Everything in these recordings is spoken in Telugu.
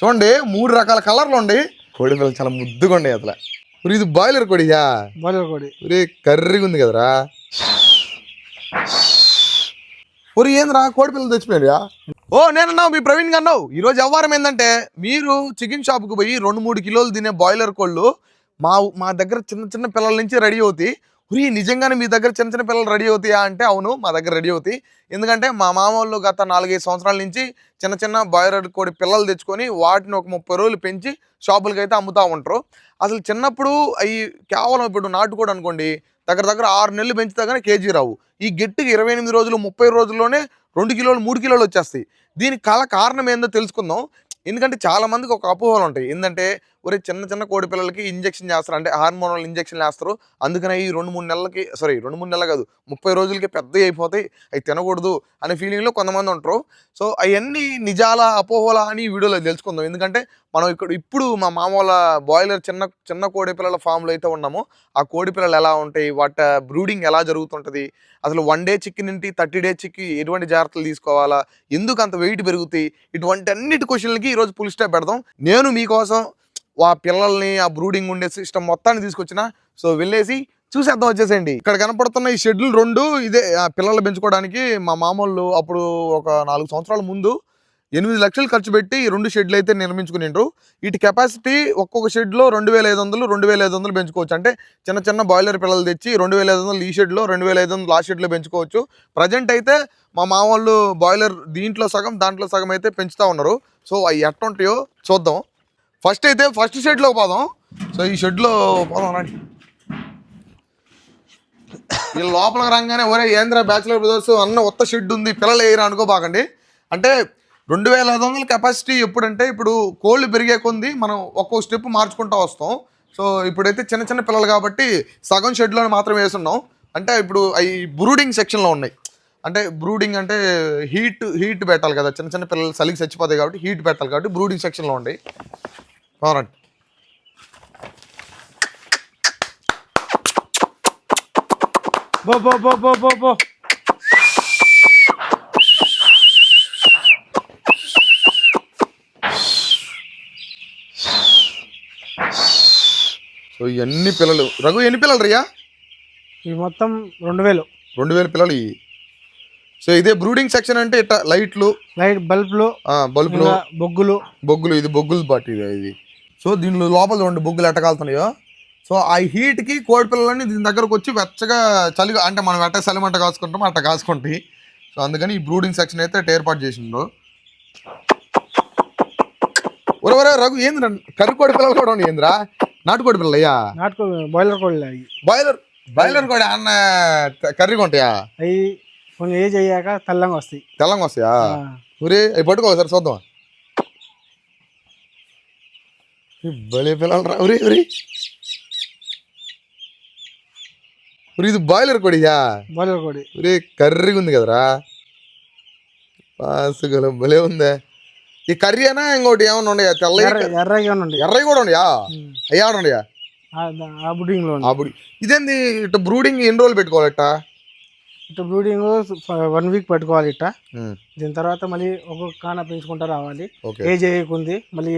చూడండి 3 రకాల కలర్లు ఉన్నాయి. కోడి పిల్లలు చాలా ముద్దుగా ఉన్నాయి అసలు. ఇది బాయిలర్ కోడియా? బాయిలర్ కోడి. కర్రీగా ఉంది కదరా. ఏంద్రా కోడి పిల్లలు తెచ్చిపోయా? నేనన్నావు మీ ప్రవీణ్ అన్నావు. ఈరోజు వ్యవహారం ఏంటంటే, మీరు చికెన్ షాప్కి పోయి 2-3 కిలోలు తినే బాయిలర్ కోళ్ళు మా దగ్గర చిన్న చిన్న పిల్లల నుంచి రెడీ అవుతాయి. నిజంగానే మీ దగ్గర చిన్న చిన్న పిల్లలు రెడీ అవుతాయా అంటే అవును, మా దగ్గర రెడీ అవుతాయి. ఎందుకంటే మా మామ వాళ్ళు గత 4-5 సంవత్సరాల నుంచి చిన్న చిన్న బాయిలర్ కోడి పిల్లలు తెచ్చుకొని వాటిని ఒక 30 రోజులు పెంచి షాపులకి అయితే అమ్ముతూ ఉంటారు. అసలు చిన్నప్పుడు అవి కేవలం ఇప్పుడు నాటుకోడి అనుకోండి, దగ్గర 6 నెలలు పెంచితే కానీ కేజీ రావు. ఈ గట్టికి 28 రోజులు 30 రోజుల్లోనే 2 కిలోలు 3 కిలోలు వచ్చేస్తాయి. దీనికి కారణం ఏందో తెలుసుకుందాం. ఎందుకంటే చాలా మందికి ఒక అపోహలు ఉంటాయి. ఏంటంటే చిన్న చిన్న కోడి పిల్లలకి ఇంజక్షన్ చేస్తారు, అంటే హార్మోనల్ ఇంజక్షన్ చేస్తారు, అందుకని ఈ 2-3 నెలలకి 2-3 నెలలు కాదు 30 రోజులకి పెద్దవి అయిపోతాయి, అవి తినకూడదు అనే ఫీలింగ్లో కొంతమంది ఉంటారు. సో అవన్నీ నిజాల అపోహలా అని ఈ వీడియోలో తెలుసుకుందాం. ఎందుకంటే మనం ఇప్పుడు మా మామ వాళ్ళ బాయిలర్ చిన్న కోడి పిల్లల ఫామ్లో అయితే ఉన్నామో ఆ కోడి పిల్లలు ఎలా ఉంటాయి, వాటి బ్రూడింగ్ ఎలా జరుగుతుంటుంది, అసలు 1 డే చికెన్ నుండి 30 డే చిక్కి ఎటువంటి జాగ్రత్తలు తీసుకోవాలా, ఎందుకు అంత వెయిట్ పెరుగుతాయి, ఇటువంటి అన్నిటి క్వశ్చన్లకి ఈరోజు ఫుల్ స్టాప్ పెడదాం. నేను మీకోసం ఆ పిల్లల్ని ఆ బ్రూడింగ్ ఉండే సిస్టమ్ మొత్తాన్ని తీసుకొచ్చిన. సో వెళ్ళేసి చూసేద్దాం, వచ్చేసేయండి. ఇక్కడ కనపడుతున్న ఈ షెడ్లు 2 ఇదే పిల్లలు పెంచుకోవడానికి. మా మామూలు అప్పుడు ఒక 4 సంవత్సరాల ముందు 8 లక్షలు ఖర్చు పెట్టి 2 షెడ్లు అయితే నిర్మించుకునిండ్రు. వీటి కెపాసిటీ ఒక్కొక్క షెడ్లో 2500 పెంచుకోవచ్చు. అంటే చిన్న బాయిలర్ పిల్లలు తెచ్చి 2500 ఈ షెడ్లో, 2500 ఆ షెడ్లో పెంచుకోవచ్చు. ప్రజెంట్ అయితే మా మామూలు బాయిలర్ దీంట్లో సగం దాంట్లో సగం అయితే పెంచుతూ ఉన్నారు. సో అవి ఎట్టుంటాయో చూద్దాం. ఫస్ట్ షెడ్లోకి పోదాం. సో ఈ షెడ్లో పోదాం రండి. ఈ లోపలికి రాగానే ఏంద్ర బ్యాచులర్ బ్రదర్స్ అన్న కొత్త షెడ్ ఉంది పిల్లలు వేయరా అనుకోబాకండి. అంటే 2500 కెపాసిటీ. ఎప్పుడంటే ఇప్పుడు కోళ్ళు పెరిగే కొంది మనం ఒక్కొక్క స్టెప్ మార్చుకుంటూ వస్తాం. సో ఇప్పుడైతే చిన్న పిల్లలు కాబట్టి సగం షెడ్లోనే మాత్రం వేస్తున్నాం. అంటే ఇప్పుడు అవి బ్రూడింగ్ సెక్షన్లో ఉన్నాయి. అంటే బ్రూడింగ్ అంటే హీట్ పెట్టాలి కదా, చిన్న పిల్లలు చలికి చచ్చిపోతాయి కాబట్టి హీట్ పెట్టాలి కాబట్టి బ్రూడింగ్ సెక్షన్లో ఉంటాయి. అవునండి. బో సో ఇవన్నీ పిల్లలు. రఘు ఎన్ని పిల్లలు రియా? ఇవి మొత్తం 2000 పిల్లలు ఇవి. సో ఇదే బ్రూడింగ్ సెక్షన్. అంటే ఇట్లా లైట్ బల్బులు బొగ్గులు. ఇది బొగ్గులు పార్టీ ఇది. సో దీనిలో లోపల చూడండి బొగ్గులు ఎట్టకాలుతున్నాయో. సో ఆ హీట్కి కోడి పిల్లలన్నీ దీని దగ్గరకు వచ్చి వెచ్చగా చలిగా, అంటే మనం ఎట్ట చలిమంట కాసుకుంటామో అట్ట కాసుకుంటాయి. సో అందుకని ఈ బ్రూడింగ్ సెక్షన్ అయితే ఏర్పాటు చేసిండ్రు. రఘు ఏంద్రా కర్రీ కోడి పిల్లలు కూడా ఉన్నాయి ఏంద్రా? నాటుకోడి పిల్లలు అయ్యా? బాయిలర్ కోడి అన్న కర్రీగా ఉంటాయా? అవి కొంచెం ఏజ్ అయ్యాక తెల్లంగా వస్తాయా? అవి పట్టుకో సార్ చూద్దాం. భలే పిల్లలు రా. ఇది బాయిలర్ కోడియా? కర్రీగా ఉంది కదరా. పాసుగల భలే ఉందే. ఈ కర్రీ అయినా ఇంకోటి ఏమన్నా ఉన్నాయా? ఎర్రగా కూడా ఉన్నాయా? అయ్యా ఉన్నాయా? ఇదేంది ఇట్లా బ్రూడింగ్ ఎన్ని రోజులు పెట్టుకోవాలట? ఇట్లా బ్రూడింగ్ 1 వీక్ పెట్టుకోవాలి ఇట్ట. దీని తర్వాత మళ్ళీ ఒక్కొక్క కాన పెంచుకుంటా రావాలి. ఏజ్ అయ్యకుంది మళ్ళీ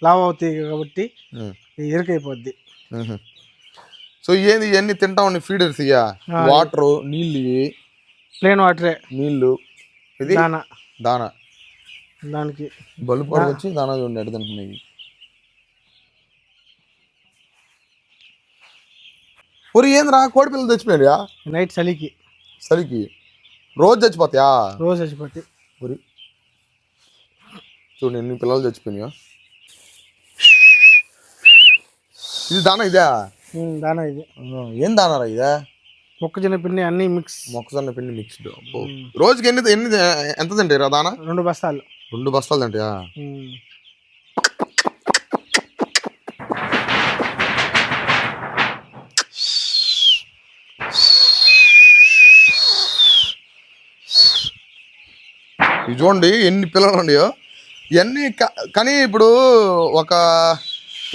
లావ్ అవుతాయి కాబట్టి ఇరుకైపోద్ది. సో ఏంది ఇవన్నీ తింటా ఉన్నాయి ఫీడర్స్? ఇయ్యా వాటర్ నీళ్ళు, ప్లేన్ వాటరే నీళ్ళు. ఇది దానా దానికి బల్బు వచ్చి దానా చూడండి ఎడ తింటున్నాయి. ఏంద్రా కోడి పిల్లలు తెచ్చిపోయా? నైట్ చలికి రోజు చచ్చిపోతాయా? చూడండి ఎన్ని పిల్లలు చచ్చిపోయినాయా. ఇది దానా? ఇదే దానా. ఇది ఏం దానారా? ఇదే మొక్కజొన్న పిండి అన్ని మిక్స్. మొక్కజొన్న పిండి మిక్స్డ్. రోజుకి ఎంత తింటారా దానా? 2 బస్తాలు. 2 బస్తాలు తింటాయా? ఇది చూడండి ఎన్ని పిల్లలు ఉన్నాయో. ఇవన్నీ కానీ ఇప్పుడు ఒక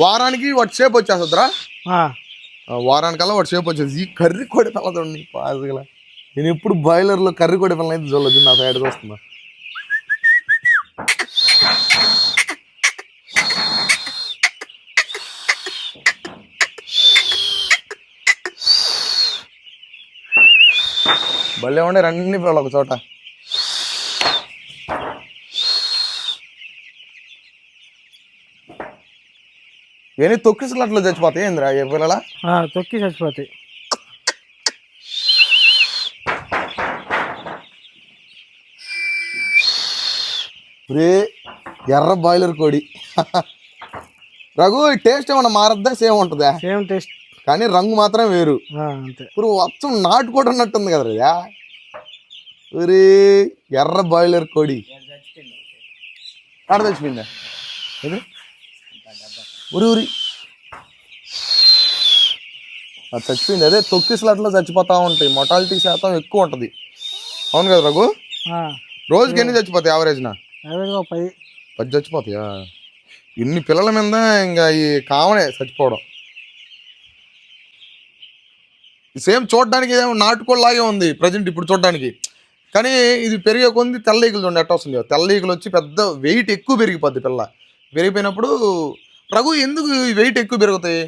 వారానికి వాటి షేప్ వచ్చేస్తుందిరా. వారానికల్లా వాటి షేప్ వచ్చేది. ఈ కర్రీ కోడి పిల్లదండి పాసుగల. నేను ఎప్పుడు బాయిలర్లో కర్రీ కోడి పిల్లలు అయితే చూడలేదు. నా సైడ్ వస్తున్నా. భలే ఉండే అన్ని పిల్లలు ఒక చోట. ఏమి తొక్కిసలట్లో చచ్చిపోతాయి ఏందిరా ఏ పిల్లల? తొక్కి చచ్చిపోతాయి. ఎర్ర బాయిలర్ కోడి. రఘు టేస్ట్ ఏమన్నా మారద్దా? సేమ్ ఉంటుందా? సేమ్ టేస్ట్, కానీ రంగు మాత్రం వేరు. అంతే. ఇప్పుడు వచ్చం నాటుకోడి ఉన్నట్టుంది కదరా. ఒరే ఎర్ర బాయిలర్ కోడి ఆడ చచ్చిపోయిందా? ఉరి ఉరి అది చచ్చిపోయింది. అదే తొక్కిసలాట్లో చచ్చిపోతా ఉంటాయి, మొటాలిటీ శాతం ఎక్కువ ఉంటుంది. అవును కదా రఘు? రోజుకి ఎన్ని చచ్చిపోతాయి యావరేజ్న? 10 చచ్చిపోతాయా? ఇన్ని పిల్లల మీద ఇంకా ఈ కామనే చచ్చిపోవడం. సేమ్ చూడడానికి ఏమో నాటుకోళ్ళలాగే ఉంది ప్రజెంట్ ఇప్పుడు చూడడానికి, కానీ ఇది పెరిగే కొంది తెల్ల ఈగలు చూడండి ఎట్ట వస్తుంది. తెల్ల ఈగలు వచ్చి పెద్ద వెయిట్ ఎక్కువ పెరిగిపోద్ది. పిల్ల పెరిగిపోయినప్పుడు రఘు ఎందుకు ఈ వెయిట్ ఎక్కువ పెరుగుతాయి?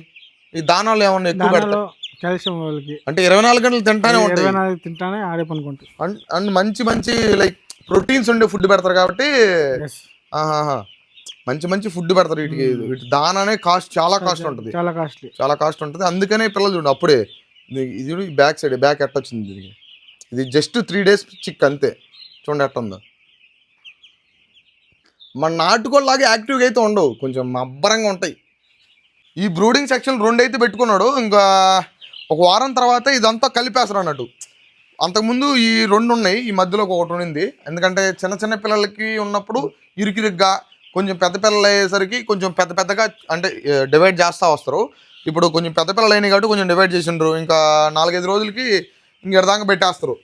ఈ దానాలు ఏమన్నా ఎక్కువ పెడతాయి? కాల్షియం వాళ్ళకి అంటే 24 గంటలు తింటానే ఉంటాయి, తింటానే ఆడే పనుకుంటాయి. అండ్ మంచి మంచి లైక్ ప్రోటీన్స్ ఉండే ఫుడ్ పెడతారు కాబట్టి మంచి మంచి ఫుడ్ పెడతారు వీటికి. వీటి దానానే కాస్ట్ చాలా కాస్ట్ ఉంటుంది, చాలా కాస్ట్ ఉంటుంది. అందుకనే పిల్లలు చూడండి అప్పుడే ఇది బ్యాక్ సైడ్ బ్యాక్ ఎట్ట వచ్చింది దీనికి. ఇది జస్ట్ 3 days చిక్ అంతే. చూడండి ఎట్ట ఉందో. మన నాటుకోళ్ళలాగా యాక్టివ్గా అయితే ఉండవు, కొంచెం అబ్బరంగా ఉంటాయి. ఈ బ్రూడింగ్ సెక్షన్ 2 అయితే పెట్టుకున్నాడు, ఇంకా ఒక వారం తర్వాత ఇదంతా కలిపేస్తారు అన్నట్టు. అంతకుముందు ఈ 2 ఉన్నాయి, ఈ మధ్యలో ఒకటి ఉండింది. ఎందుకంటే చిన్న చిన్న పిల్లలకి ఉన్నప్పుడు ఇరుకిరుగ్గా, కొంచెం పెద్ద పిల్లలు అయ్యేసరికి కొంచెం పెద్ద పెద్దగా అంటే డివైడ్ చేస్తూ వస్తారు. ఇప్పుడు కొంచెం పెద్ద పిల్లలు అయినాయి కాబట్టి కొంచెం డివైడ్ చేసిండ్రు. ఇంకా 4-5 రోజులకి ఇంక ఎడదాకా పెట్టేస్తారు.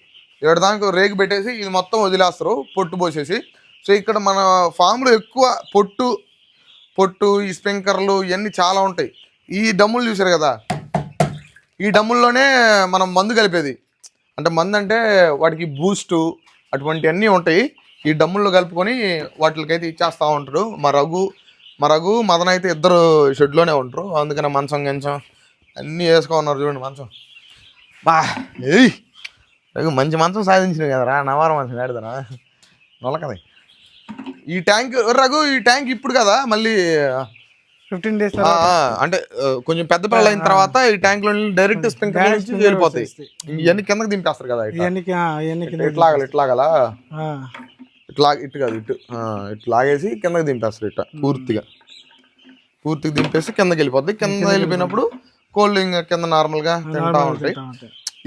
ఎడదాకా రేకు పెట్టేసి ఇది మొత్తం వదిలేస్తారు పొట్టు పోసేసి. సో ఇక్కడ మన ఫామ్లో ఎక్కువ పొట్టు ఈ స్ప్రింకర్లు ఇవన్నీ చాలా ఉంటాయి. ఈ డమ్ములు చూసారు కదా, ఈ డమ్ముల్లోనే మనం మందు కలిపేది. అంటే మందు అంటే వాటికి బూస్టు అటువంటివన్నీ ఉంటాయి. ఈ డమ్ముల్లో కలుపుకొని వాటికైతే ఇచ్చేస్తూ ఉంటారు. మా రఘు మదన్ అయితే ఇద్దరు షెడ్లోనే ఉంటారు. అందుకనే మంచం గంచం అన్నీ వేసుకోన్నారు. చూడండి మంచం బా ఏయ్ రఘు మంచి మంచం సాధించినవి కదరా. నవారం మంచం ఆడదనా నొలకది. ఈ ట్యాంక్ రఘు ఈ ట్యాంక్ ఇప్పుడు కదా మళ్ళీ 15 days అంటే కొంచెం పెద్ద పిల్లలు అయిన తర్వాత ఈ ట్యాంక్ లో డైరెక్ట్ స్ప్రింక్లర్ నుంచి వెళ్ళిపోతాయి. ఇవన్నీ కిందకి దింపేస్తారు కదా. ఇట్లాగలా ఇటు కాదు ఇటు లాగేసి కిందకి దింపేస్తారు. ఇట్లా పూర్తిగా దింపేసి కిందకి వెళ్ళిపోద్ది. కింద వెళ్ళిపోయినప్పుడు కోల్డ్ ఇంకా కింద నార్మల్ గా తింటా ఉంటాయి.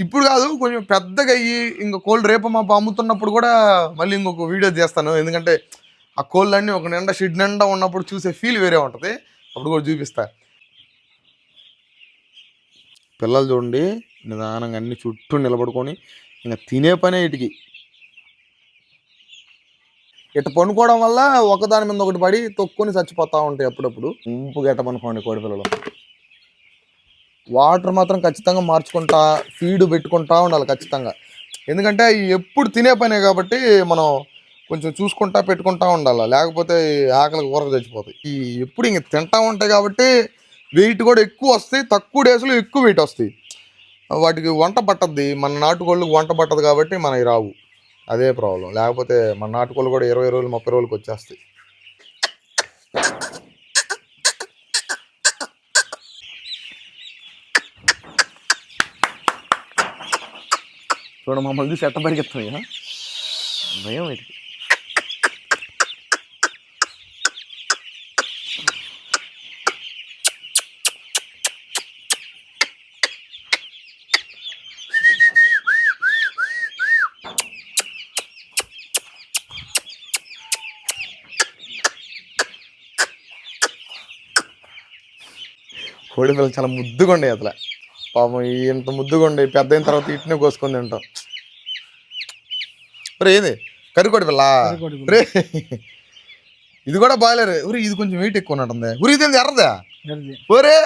ఇప్పుడు కాదు కొంచెం పెద్దగా అయ్యి ఇంకా కోల్డ్ రేపు మా అమ్ముతున్నప్పుడు కూడా మళ్ళీ ఇంకొక వీడియో చేస్తాను. ఎందుకంటే ఆ కోల్డ్ అన్నీ ఒక నిండా షెడ్ నిండా ఉన్నప్పుడు చూసే ఫీల్ వేరే ఉంటుంది. అప్పుడు కూడా చూపిస్తా. పిల్లలు చూడండి నిదానంగా అన్ని చుట్టూ నిలబడుకొని ఇంకా తినే పనే ఇటుకి. ఇట్ట పనుకోవడం వల్ల ఒకదాని మీద ఒకటి పడి తొక్కుని చచ్చిపోతూ ఉంటాయి. అప్పుడప్పుడు ఇంపు గట్ట పనుకోండి కోడి పిల్లలు. వాటర్ మాత్రం ఖచ్చితంగా మార్చుకుంటా ఫీడ్ పెట్టుకుంటా ఉండాలి ఖచ్చితంగా. ఎందుకంటే ఎప్పుడు తినే పనే కాబట్టి మనం కొంచెం చూసుకుంటా పెట్టుకుంటా ఉండాలి. లేకపోతే ఆకలికి ఊరక చచ్చిపోతాయి. ఈ ఎప్పుడు ఇంక తింటా ఉంటాయి కాబట్టి వెయిట్ కూడా ఎక్కువ వస్తాయి. తక్కువ డేస్లో ఎక్కువ వెయిట్ వస్తాయి. వాటికి వంట పట్టద్ది. మన నాటుకోళ్ళకి వంట పట్టదు కాబట్టి మనకి రావు. అదే ప్రాబ్లం. లేకపోతే మన నాటుకోళ్ళు కూడా 20 రోజులు 30 రోజులకు వచ్చేస్తాయి. చూడ మమ్మల్ని చూసి ఎట్ట పరిగెత్తాయి భయం వీటికి. కోడి పిల్లలు చాలా ముద్దుగా ఉండేవి అసలు. పాపం ఇంత ముద్దుగా ఉండే పెద్ద అయిన తర్వాత ఇట్నే కోసుకొని తింటాం. రే ఏది కరికోడి పిల్ల రే, ఇది కూడా బాయిలర్. ఊరి ఇది కొంచెం వెయిట్ ఎక్కువ ఉన్నట్టుంది. ఊరి ఇది ఎర్రదా? ఊరే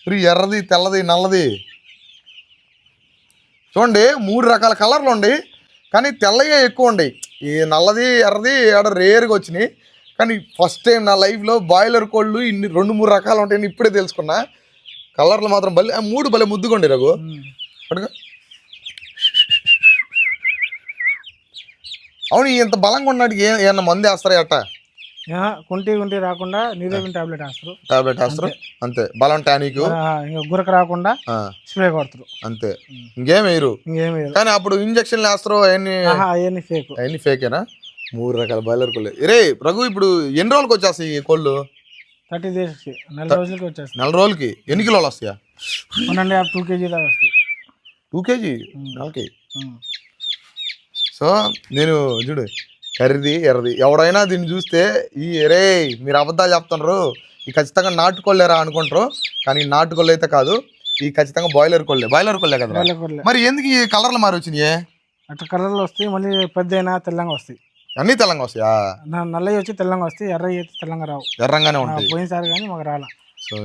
ఊరి ఎర్రది తెల్లది నల్లది చూడండి 3 రకాల కలర్లు ఉండి, కానీ తెల్లగా ఎక్కువ ఉండయి. ఈ నల్లది ఎర్రది ఆడ రేర్గా వచ్చినాయి. కానీ ఫస్ట్ టైం నా లైఫ్లో బాయిలర్ కోళ్ళు ఇన్ని 2-3 రకాలు ఉంటాయని ఇప్పుడే తెలుసుకున్నా. కలర్లు మాత్రం భలే 3 భలే ముద్దుగా ఉండే రఘు. అడుగు అవును ఇంత బలంగా ఉన్నాడు ఏమన్నా మందు వేస్తారా అట్ట కుంటి రాకుండా నీరేమిన్ టాబ్లెట్ వేస్తారు. టాబ్లెట్ వేస్తారు అంతే. బలం టానిక్ ఇంకా గురక రాకుండా స్ప్రే కొడతారు అంతే. ఇంకేం వేయరు. కానీ అప్పుడు ఇంజక్షన్లు వేస్తారు అవన్నీ ఫేక్. అవన్నీ ఫేకేనా? 3 రకాల బాయిలర్ కోళ్ళు. రే రఘు, ఇప్పుడు ఎన్ని రోజులకి వచ్చేస్తాయి ఈ కోళ్ళు? 30 days, 4 రోజులకి వచ్చేస్తాయి. 4 రోజులకి ఎన్ని కిలోలు వస్తాయా? 1.5 2 kg దాకా వస్తాయి. 2 kg నెలకి. సో నేను చూడు, కర్రీది ఎర్రది ఎవడైనా దీన్ని చూస్తే రే మీరు అబద్ధాలు చెప్తున్నారు, ఈ ఖచ్చితంగా నాటుకోళ్ళేరా అనుకుంటారు. కానీ నాటుకోళ్ళు అయితే కాదు, ఈ ఖచ్చితంగా బాయిలర్ కోళ్ళే కదా. మరి ఎందుకు ఈ కలర్లు మారి వచ్చినాయి? అట్లా కలర్లు వస్తాయి. మళ్ళీ పెద్ద అయినా తెల్లంగా వస్తాయి. అన్ని తెల్లంగా వస్తాయా? నల్లవి వచ్చి తెల్లంగా వస్తాయి, ఎర్రవి అయితే తెల్లంగా రావు. ఎర్రంగానే ఉంటాయి. పోయినసారి కానీ మాకు రాలా. సో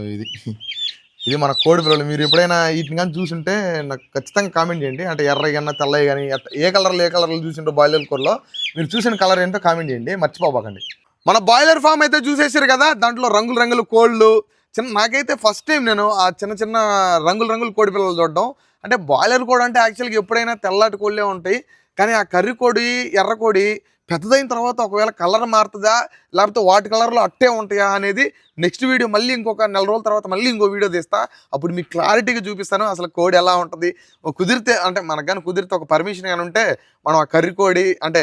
ఇది మన కోడి పిల్లలు. మీరు ఎప్పుడైనా వీటిని కానీ చూసుంటే నాకు ఖచ్చితంగా కామెంట్ చేయండి. అంటే ఎర్రవి కన్నా తెల్లవి కానీ ఏ కలర్లు చూసింటో బాయిలర్ కోళ్ళలో మీరు చూసిన కలర్ ఏంటో కామెంట్ చేయండి, మర్చిపోబాకండి. మన బాయిలర్ ఫామ్ అయితే చూసేసారు కదా. దాంట్లో రంగులు కోళ్ళు. నాకైతే ఫస్ట్ టైం నేను ఆ చిన్న రంగులు కోడి పిల్లలు చూడడం. అంటే బాయిలర్ కోడి అంటే యాక్చువల్గా ఎప్పుడైనా తెల్లటి కోళ్ళే ఉంటాయి. కానీ ఆ కర్రీ కోడి, ఎర్ర కోడి పెద్దదైన తర్వాత ఒకవేళ కలర్ మారుతుందా లేకపోతే వాటి కలర్లో అట్టే ఉంటాయా అనేది నెక్స్ట్ వీడియో మళ్ళీ ఇంకొక 4 రోజుల తర్వాత మళ్ళీ ఇంకో వీడియో తీస్తా. అప్పుడు మీకు క్లారిటీగా చూపిస్తాను అసలు కోడి ఎలా ఉంటుంది. కుదిరితే అంటే మనకు కానీ కుదిరితే ఒక పర్మిషన్ కానీ ఉంటే మనం ఆ కర్రీ కోడి అంటే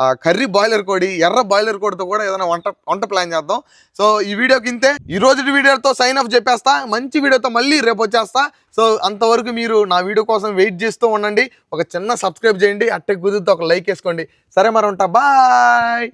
ఆ కర్రీ బాయిలర్ కోడి, ఎర్ర బాయిలర్ కోడితో కూడా ఏదైనా వంట ప్లాన్ చేద్దాం. సో ఈ వీడియోకి ఇంతే. ఈ రోజు వీడియోతో సైన్ ఆఫ్ చెప్పేస్తా. మంచి వీడియోతో మళ్ళీ రేపు వచ్చేస్తా. సో అంతవరకు మీరు నా వీడియో కోసం వెయిట్ చేస్తూ ఉండండి. ఒక చిన్న సబ్స్క్రైబ్ చేయండి, అట్టే కుదిరితే ఒక లైక్ వేసుకోండి. సరే మరి ఉంటా, బాయ్.